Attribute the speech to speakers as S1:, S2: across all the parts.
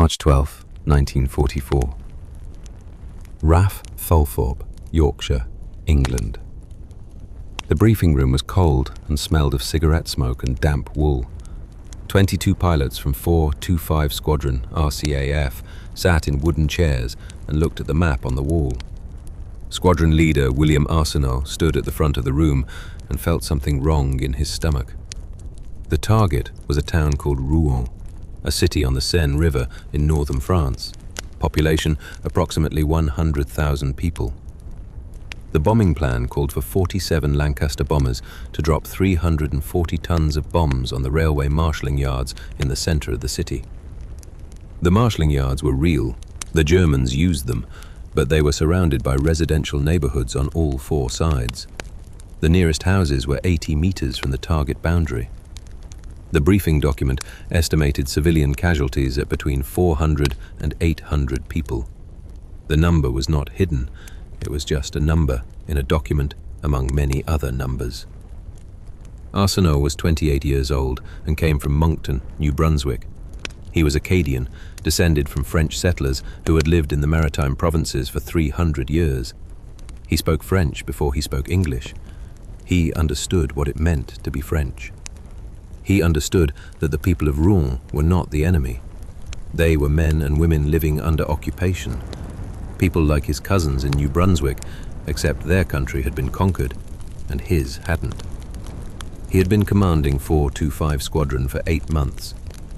S1: March 12, 1944. RAF Fulthorpe, Yorkshire, England. The briefing room was cold and smelled of cigarette smoke and damp wool. 22 pilots from 425 Squadron RCAF sat in wooden chairs and looked at the map on the wall. Squadron Leader William Arsenault stood at the front of the room and felt something wrong in his stomach. The target was a town called Rouen, a city on the Seine River in northern France. Population approximately 100,000 people. The bombing plan called for 47 Lancaster bombers to drop 340 tons of bombs on the railway marshalling yards in the center of the city. The marshalling yards were real. The Germans used them, but they were surrounded by residential neighborhoods on all four sides. The nearest houses were 80 meters from the target boundary. The briefing document estimated civilian casualties at between 400 and 800 people. The number was not hidden. It was just a number in a document among many other numbers. Arsenault was 28 years old and came from Moncton, New Brunswick. He was Acadian, descended from French settlers who had lived in the maritime provinces for 300 years. He spoke French before he spoke English. He understood what it meant to be French. He understood that the people of Rouen were not the enemy. They were men and women living under occupation. People like his cousins in New Brunswick, except their country had been conquered, and his hadn't. He had been commanding 425 Squadron for 8 months.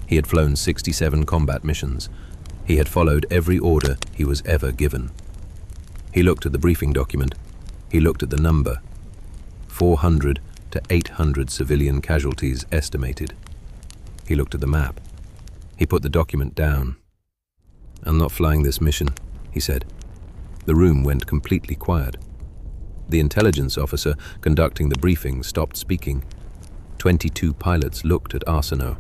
S1: He had flown 67 combat missions. He had followed every order he was ever given. He looked at the briefing document. He looked at the number. 400 to 800 civilian casualties estimated. He looked at the map. He put the document down. "I'm not flying this mission," he said. The room went completely quiet. The intelligence officer conducting the briefing stopped speaking. 22 pilots looked at Arsenault.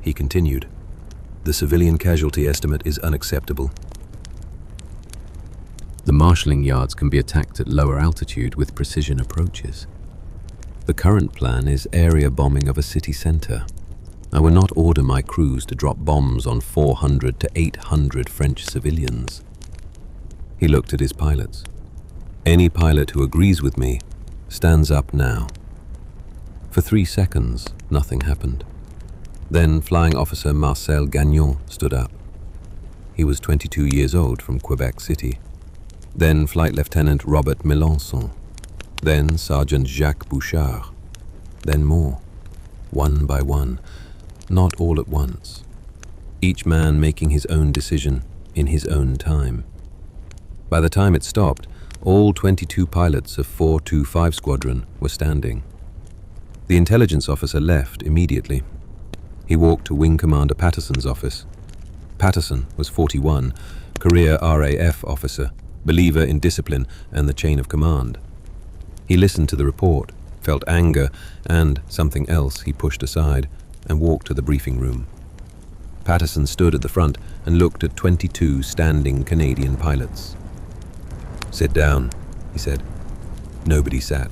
S1: He continued, "The civilian casualty estimate is unacceptable. The marshalling yards can be attacked at lower altitude with precision approaches. The current plan is area bombing of a city center. I will not order my crews to drop bombs on 400 to 800 French civilians." He looked at his pilots. "Any pilot who agrees with me stands up now." For 3 seconds, nothing happened. Then Flying Officer Marcel Gagnon stood up. He was 22 years old from Quebec City. Then Flight Lieutenant Robert Melançon. Then Sergeant Jacques Bouchard. Then more, one by one, not all at once. Each man making his own decision in his own time. By the time it stopped, all 22 pilots of 425 Squadron were standing. The intelligence officer left immediately. He walked to Wing Commander Patterson's office. Patterson was 41, career RAF officer, believer in discipline and the chain of command. He listened to the report, felt anger and something else he pushed aside, and walked to the briefing room. Patterson stood at the front and looked at 22 standing Canadian pilots. "Sit down," he said. Nobody sat.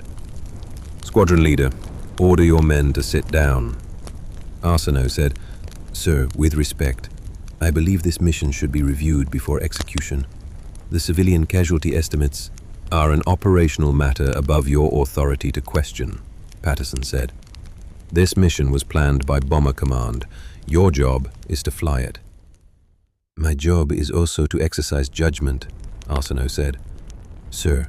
S1: "Squadron leader, order your men to sit down." Arsenault said, "Sir, with respect, I believe this mission should be reviewed before execution. The civilian casualty estimates are an operational matter above your authority to question," Patterson said. "This mission was planned by Bomber Command. Your job is to fly it." "My job is also to exercise judgment," Arsenault said. "Sir,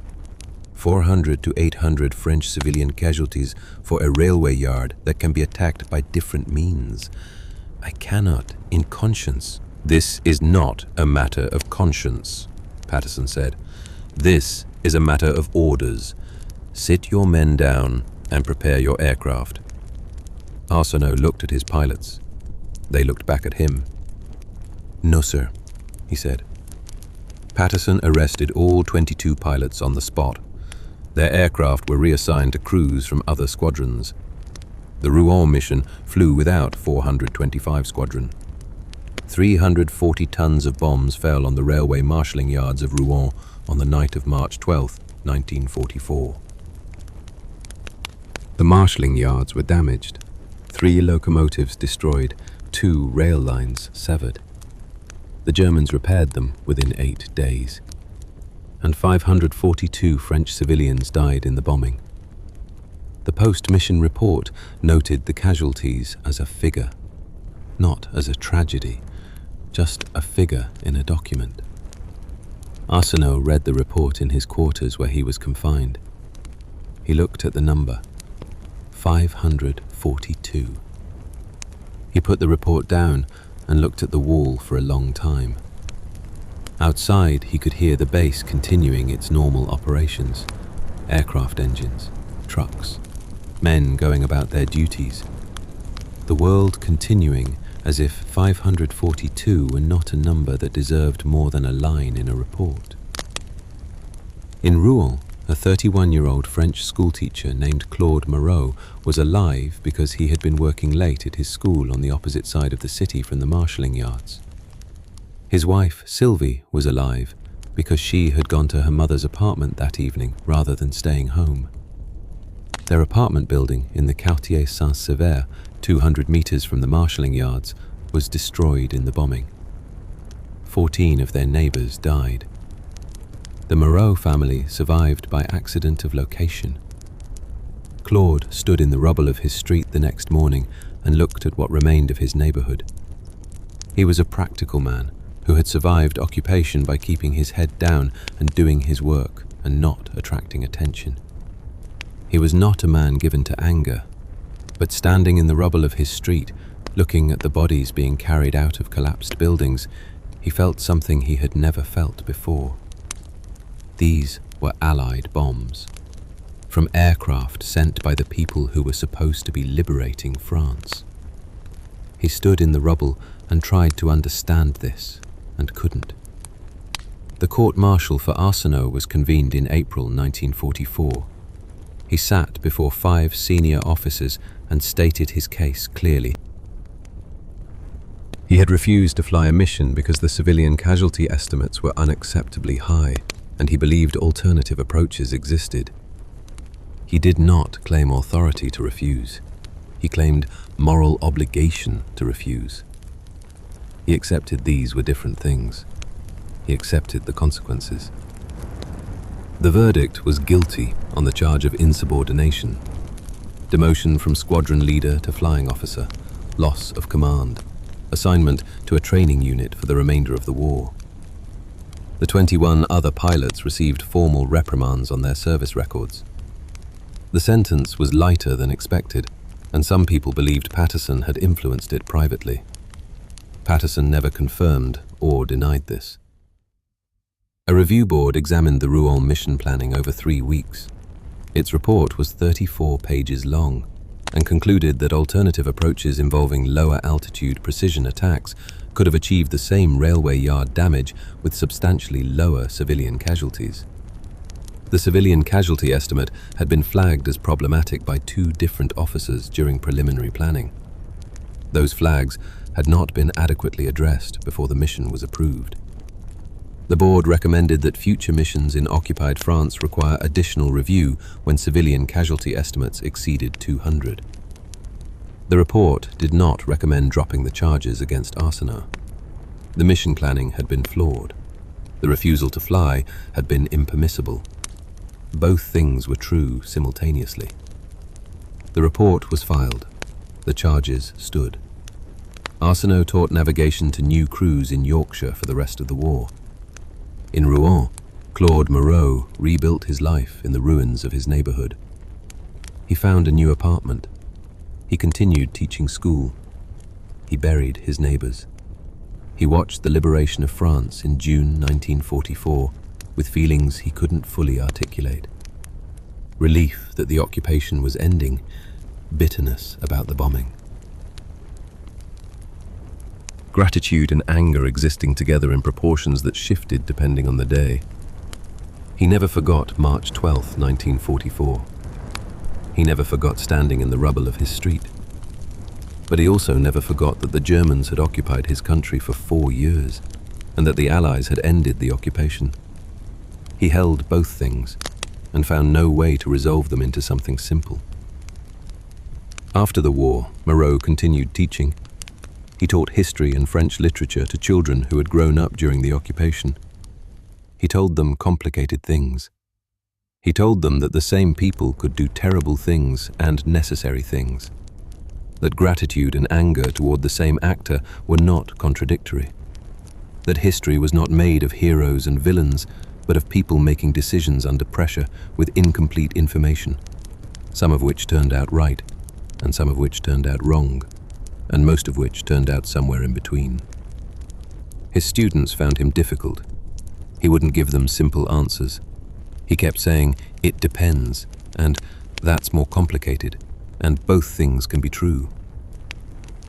S1: 400 to 800 French civilian casualties for a railway yard that can be attacked by different means. I cannot, in conscience." "This is not a matter of conscience," Patterson said. "This is a matter of orders. Sit your men down and prepare your aircraft." Arsenault looked at his pilots. They looked back at him. "No, sir," he said. Patterson arrested all 22 pilots on the spot. Their aircraft were reassigned to crews from other squadrons. The Rouen mission flew without 425 Squadron. 340 tons of bombs fell on the railway marshalling yards of Rouen on the night of March 12, 1944. The marshalling yards were damaged, 3 locomotives destroyed, 2 rail lines severed. The Germans repaired them within 8 days, and 542 French civilians died in the bombing. The post-mission report noted the casualties as a figure, not as a tragedy, just a figure in a document. Arsenault read the report in his quarters where he was confined. He looked at the number, 542. He put the report down and looked at the wall for a long time. Outside, he could hear the base continuing its normal operations. Aircraft engines, trucks, men going about their duties. The world continuing as if 542 were not a number that deserved more than a line in a report. In Rouen, a 31-year-old French schoolteacher named Claude Moreau was alive because he had been working late at his school on the opposite side of the city from the marshalling yards. His wife, Sylvie, was alive because she had gone to her mother's apartment that evening rather than staying home. Their apartment building in the Quartier Saint-Sever, 200 meters from the marshalling yards, was destroyed in the bombing. 14 of their neighbors died. The Moreau family survived by accident of location. Claude stood in the rubble of his street the next morning and looked at what remained of his neighborhood. He was a practical man who had survived occupation by keeping his head down and doing his work and not attracting attention. He was not a man given to anger, but standing in the rubble of his street, looking at the bodies being carried out of collapsed buildings, he felt something he had never felt before. These were Allied bombs, from aircraft sent by the people who were supposed to be liberating France. He stood in the rubble and tried to understand this, and couldn't. The court-martial for Arsenault was convened in April 1944. He sat before 5 senior officers and stated his case clearly. He had refused to fly a mission because the civilian casualty estimates were unacceptably high, and he believed alternative approaches existed. He did not claim authority to refuse. He claimed moral obligation to refuse. He accepted these were different things. He accepted the consequences. The verdict was guilty on the charge of insubordination, demotion from squadron leader to flying officer, loss of command, assignment to a training unit for the remainder of the war. The 21 other pilots received formal reprimands on their service records. The sentence was lighter than expected, and some people believed Patterson had influenced it privately. Patterson never confirmed or denied this. A review board examined the Rouen mission planning over 3 weeks. Its report was 34 pages long and concluded that alternative approaches involving lower altitude precision attacks could have achieved the same railway yard damage with substantially lower civilian casualties. The civilian casualty estimate had been flagged as problematic by 2 different officers during preliminary planning. Those flags had not been adequately addressed before the mission was approved. The board recommended that future missions in occupied France require additional review when civilian casualty estimates exceeded 200. The report did not recommend dropping the charges against Arsenault. The mission planning had been flawed. The refusal to fly had been impermissible. Both things were true simultaneously. The report was filed. The charges stood. Arsenault taught navigation to new crews in Yorkshire for the rest of the war. In Rouen, Claude Moreau rebuilt his life in the ruins of his neighborhood. He found a new apartment. He continued teaching school. He buried his neighbors. He watched the liberation of France in June 1944 with feelings he couldn't fully articulate. Relief that the occupation was ending, bitterness about the bombing. Gratitude and anger existing together in proportions that shifted depending on the day. He never forgot March 12, 1944. He never forgot standing in the rubble of his street. But he also never forgot that the Germans had occupied his country for 4 years, and that the Allies had ended the occupation. He held both things, and found no way to resolve them into something simple. After the war, Moreau continued teaching. He taught history and French literature to children who had grown up during the occupation. He told them complicated things. He told them that the same people could do terrible things and necessary things, that gratitude and anger toward the same actor were not contradictory, that history was not made of heroes and villains, but of people making decisions under pressure with incomplete information, some of which turned out right, and some of which turned out wrong, and most of which turned out somewhere in between. His students found him difficult. He wouldn't give them simple answers. He kept saying, "It depends," and "That's more complicated," and "Both things can be true."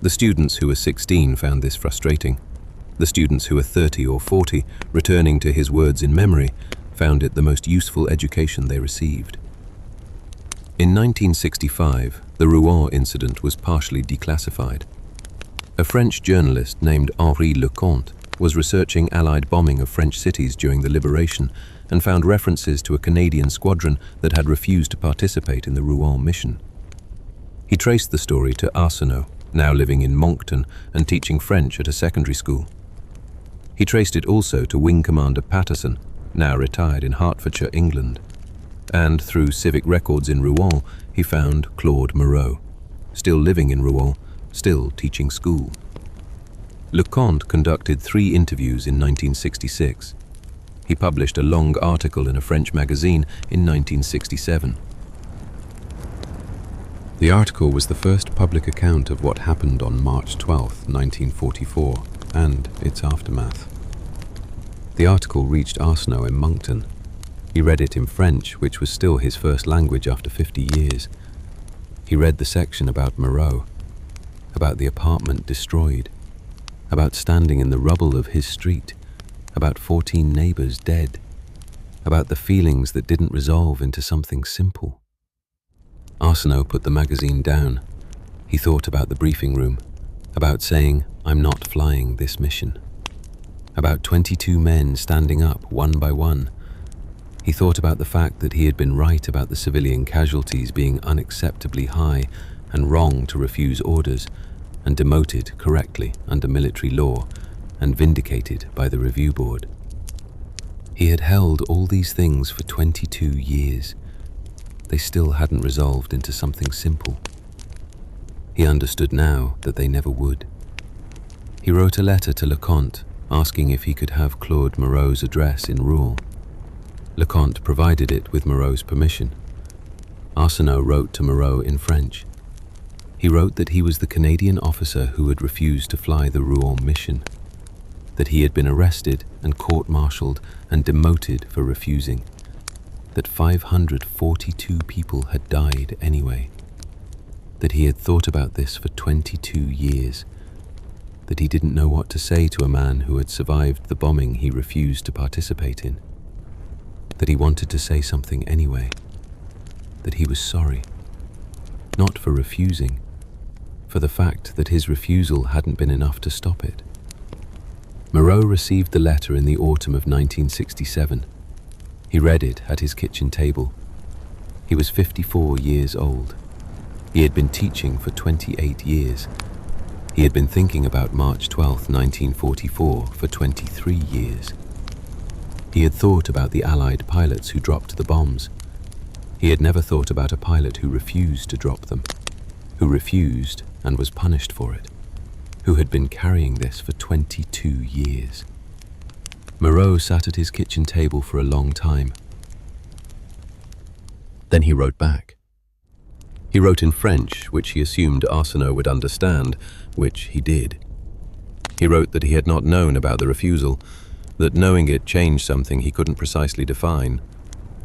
S1: The students who were 16 found this frustrating. The students who were 30 or 40, returning to his words in memory, found it the most useful education they received. In 1965, the Rouen incident was partially declassified. A French journalist named Henri Lecomte was researching Allied bombing of French cities during the liberation and found references to a Canadian squadron that had refused to participate in the Rouen mission. He traced the story to Arsenault, now living in Moncton and teaching French at a secondary school. He traced it also to Wing Commander Patterson, now retired in Hertfordshire, England. And through civic records in Rouen, he found Claude Moreau, still living in Rouen, still teaching school. Lecomte conducted 3 interviews in 1966. He published a long article in a French magazine in 1967. The article was the first public account of what happened on March 12, 1944, and its aftermath. The article reached Arsenault in Moncton. He read it in French, which was still his first language after 50 years. He read the section about Moreau, about the apartment destroyed, about standing in the rubble of his street, about 14 neighbors dead, about the feelings that didn't resolve into something simple. Arsenault put the magazine down. He thought about the briefing room, about saying, "I'm not flying this mission," about 22 men standing up one by one. He thought about the fact that he had been right about the civilian casualties being unacceptably high and wrong to refuse orders, and demoted correctly under military law and vindicated by the review board. He had held all these things for 22 years. They still hadn't resolved into something simple. He understood now that they never would. He wrote a letter to Lecomte asking if he could have Claude Moreau's address in Rouen. Lecomte provided it with Moreau's permission. Arsenault wrote to Moreau in French. He wrote that he was the Canadian officer who had refused to fly the Rouen mission, that he had been arrested and court-martialed and demoted for refusing, that 542 people had died anyway, that he had thought about this for 22 years, that he didn't know what to say to a man who had survived the bombing he refused to participate in, that he wanted to say something anyway, that he was sorry, not for refusing, for the fact that his refusal hadn't been enough to stop it. Moreau received the letter in the autumn of 1967. He read it at his kitchen table. He was 54 years old. He had been teaching for 28 years. He had been thinking about March 12, 1944 for 23 years. He had thought about the Allied pilots who dropped the bombs. He had never thought about a pilot who refused to drop them, who refused and was punished for it, who had been carrying this for 22 years. Moreau sat at his kitchen table for a long time. Then he wrote back. He wrote in French, which he assumed Arsenault would understand, which he did. He wrote that he had not known about the refusal, that knowing it changed something he couldn't precisely define,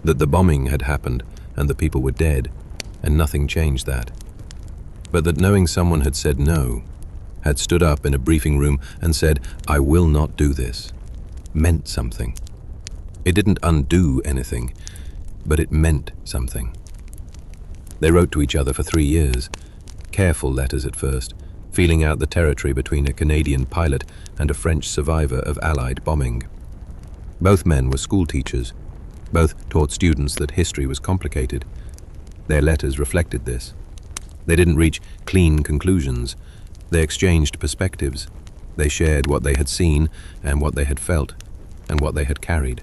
S1: that the bombing had happened and the people were dead, and nothing changed that, but that knowing someone had said no, had stood up in a briefing room and said, "I will not do this," meant something. It didn't undo anything, but it meant something. They wrote to each other for 3 years, careful letters at first, feeling out the territory between a Canadian pilot and a French survivor of Allied bombing. Both men were school teachers. Both taught students that history was complicated. Their letters reflected this. They didn't reach clean conclusions, They exchanged perspectives. They shared what they had seen and what they had felt and what they had carried.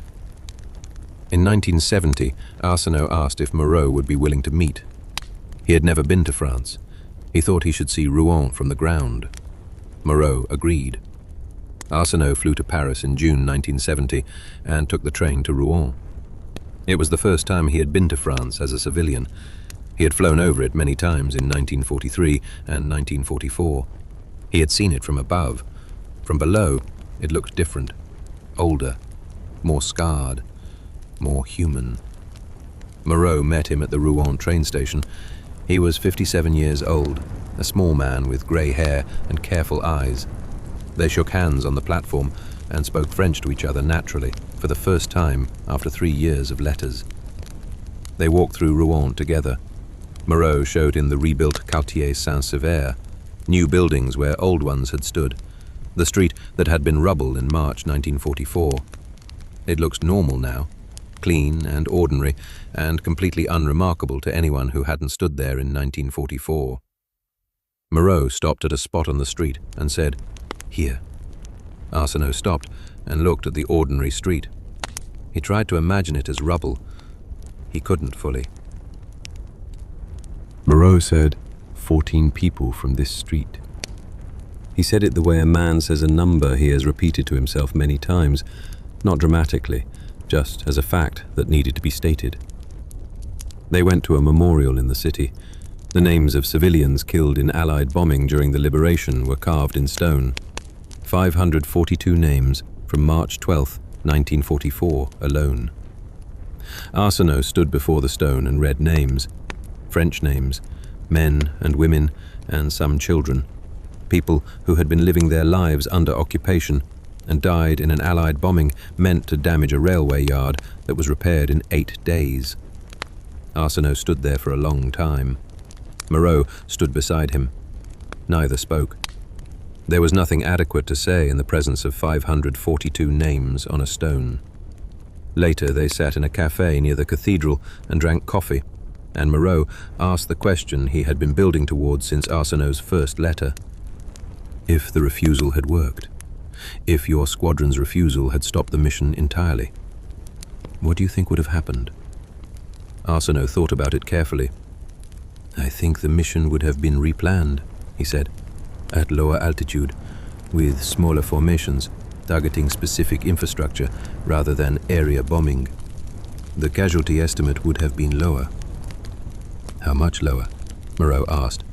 S1: In 1970, Arsenault asked if Moreau would be willing to meet. He had never been to France. He thought he should see Rouen from the ground. Moreau agreed. Arsenault flew to Paris in June 1970 and took the train to Rouen. It was the first time he had been to France as a civilian. He had flown over it many times in 1943 and 1944. He had seen it from above. From below, it looked different, older, more scarred, more human. Moreau met him at the Rouen train station. He was 57 years old, a small man with grey hair and careful eyes. They shook hands on the platform and spoke French to each other naturally, for the first time after 3 years of letters. They walked through Rouen together. Moreau showed him the rebuilt Quartier Saint-Sever, new buildings where old ones had stood, the street that had been rubble in March 1944. It looks normal now, clean and ordinary, and completely unremarkable to anyone who hadn't stood there in 1944. Moreau stopped at a spot on the street and said, "Here." Arsenault stopped and looked at the ordinary street. He tried to imagine it as rubble. He couldn't fully. Moreau said, 14 people from this street. He said it the way a man says a number he has repeated to himself many times, not dramatically, just as a fact that needed to be stated. They went to a memorial in the city. The names of civilians killed in Allied bombing during the liberation were carved in stone. 542 names from March 12, 1944 alone. Arsenault stood before the stone and read names, French names, men and women and some children, people who had been living their lives under occupation and died in an Allied bombing meant to damage a railway yard that was repaired in 8 days. Arsenault stood there for a long time. Moreau stood beside him. Neither spoke. There was nothing adequate to say in the presence of 542 names on a stone. Later they sat in a cafe near the cathedral and drank coffee, and Moreau asked the question he had been building towards since Arsenault's first letter. If the refusal had worked, if your squadron's refusal had stopped the mission entirely, what do you think would have happened? Arsenault thought about it carefully. I think the mission would have been replanned, he said, at lower altitude, with smaller formations, targeting specific infrastructure rather than area bombing. The casualty estimate would have been lower. How much lower? Moreau asked.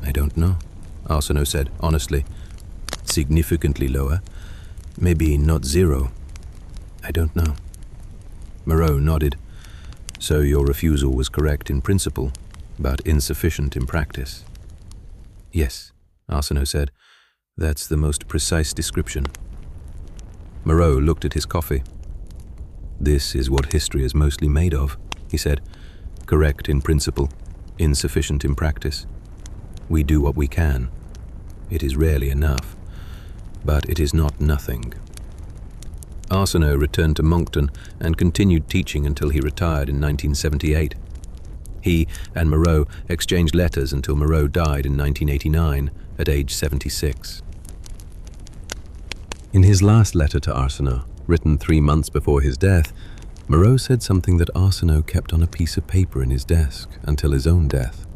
S1: I don't know, Arsenault said honestly. Significantly lower. Maybe not zero. I don't know. Moreau nodded. So your refusal was correct in principle, but insufficient in practice. Yes, Arsenault said. That's the most precise description. Moreau looked at his coffee. This is what history is mostly made of, he said. Correct in principle, insufficient in practice. We do what we can. It is rarely enough, but it is not nothing. Arsenault returned to Moncton and continued teaching until he retired in 1978. He and Moreau exchanged letters until Moreau died in 1989 at age 76. In his last letter to Arsenault, written 3 months before his death, Moreau said something that Arsenault kept on a piece of paper in his desk until his own death.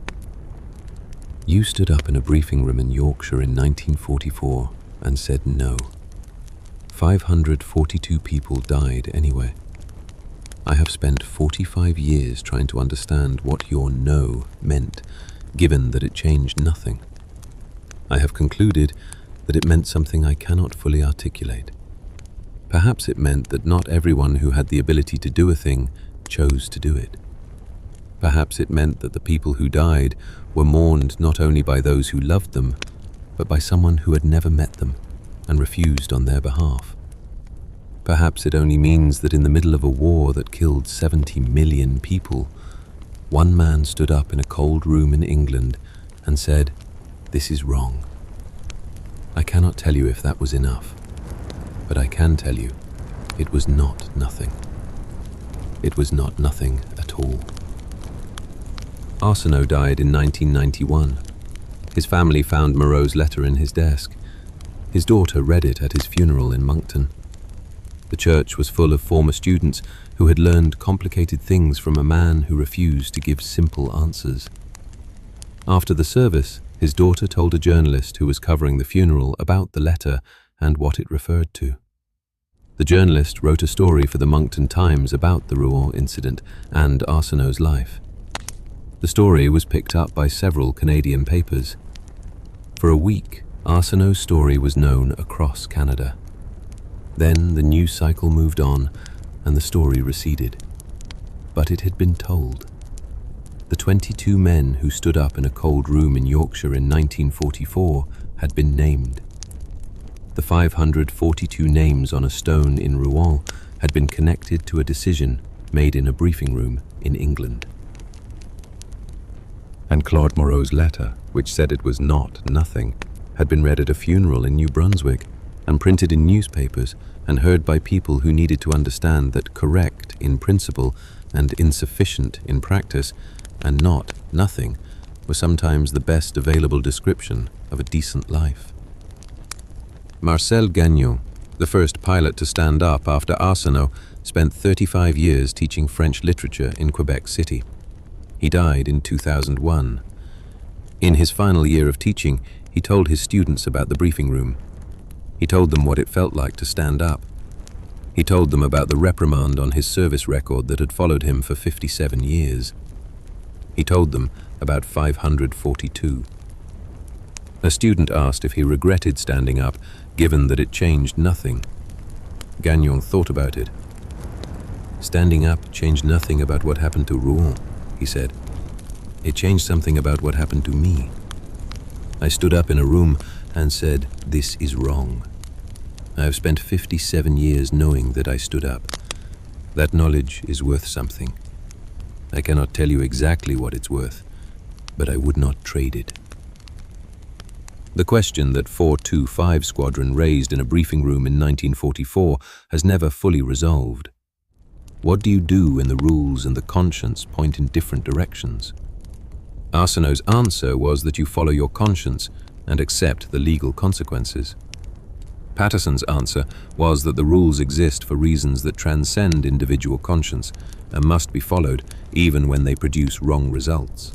S1: You stood up in a briefing room in Yorkshire in 1944 and said no. 542 people died anyway. I have spent 45 years trying to understand what your no meant, given that it changed nothing. I have concluded that it meant something I cannot fully articulate. Perhaps it meant that not everyone who had the ability to do a thing chose to do it. Perhaps it meant that the people who died were mourned not only by those who loved them, but by someone who had never met them and refused on their behalf. Perhaps it only means that in the middle of a war that killed 70 million people, one man stood up in a cold room in England and said, "This is wrong." I cannot tell you if that was enough, but I can tell you it was not nothing. It was not nothing at all. Arsenault died in 1991. His family found Moreau's letter in his desk. His daughter read it at his funeral in Moncton. The church was full of former students who had learned complicated things from a man who refused to give simple answers. After the service, his daughter told a journalist who was covering the funeral about the letter and what it referred to. The journalist wrote a story for the Moncton Times about the Rouen incident and Arsenault's life. The story was picked up by several Canadian papers. For a week, Arsenault's story was known across Canada. Then the news cycle moved on and the story receded. But it had been told. The 22 men who stood up in a cold room in Yorkshire in 1944 had been named. The 542 names on a stone in Rouen had been connected to a decision made in a briefing room in England. And Claude Moreau's letter, which said it was not nothing, had been read at a funeral in New Brunswick and printed in newspapers and heard by people who needed to understand that correct in principle and insufficient in practice and not nothing was sometimes the best available description of a decent life. Marcel Gagnon, the first pilot to stand up after Arsenault, spent 35 years teaching French literature in Quebec City. He died in 2001. In his final year of teaching, he told his students about the briefing room. He told them what it felt like to stand up. He told them about the reprimand on his service record that had followed him for 57 years. He told them about 542. A student asked if he regretted standing up, given that it changed nothing. Gagnon thought about it. Standing up changed nothing about what happened to Rouen, he said. It changed something about what happened to me. I stood up in a room and said, "This is wrong." I have spent 57 years knowing that I stood up. That knowledge is worth something. I cannot tell you exactly what it's worth, but I would not trade it. The question that 425 Squadron raised in a briefing room in 1944 has never fully resolved. What do you do when the rules and the conscience point in different directions? Arsenault's answer was that you follow your conscience and accept the legal consequences. Patterson's answer was that the rules exist for reasons that transcend individual conscience and must be followed even when they produce wrong results.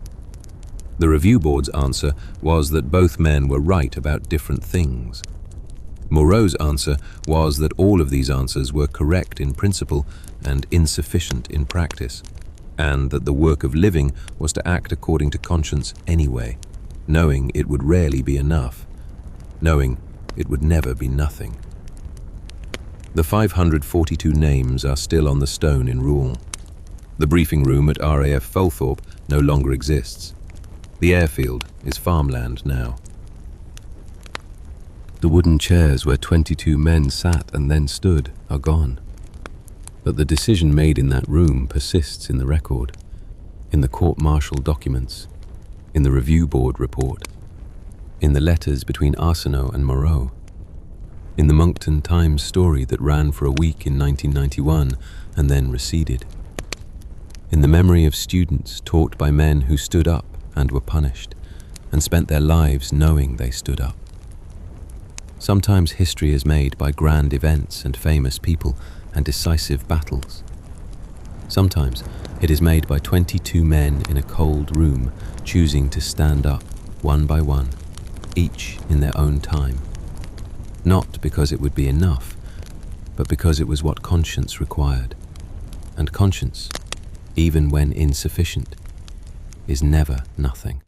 S1: The review board's answer was that both men were right about different things. Moreau's answer was that all of these answers were correct in principle and insufficient in practice, and that the work of living was to act according to conscience anyway, knowing it would rarely be enough, knowing it would never be nothing. The 542 names are still on the stone in Rouen. The briefing room at RAF Fulthorpe no longer exists. The airfield is farmland now. The wooden chairs where 22 men sat and then stood are gone. But the decision made in that room persists in the record, in the court-martial documents, in the review board report, in the letters between Arsenault and Moreau, in the Moncton Times story that ran for a week in 1991 and then receded, in the memory of students taught by men who stood up and were punished, and spent their lives knowing they stood up. Sometimes history is made by grand events and famous people and decisive battles. Sometimes it is made by 22 men in a cold room choosing to stand up one by one, each in their own time. Not because it would be enough, but because it was what conscience required. And conscience, even when insufficient, is never nothing.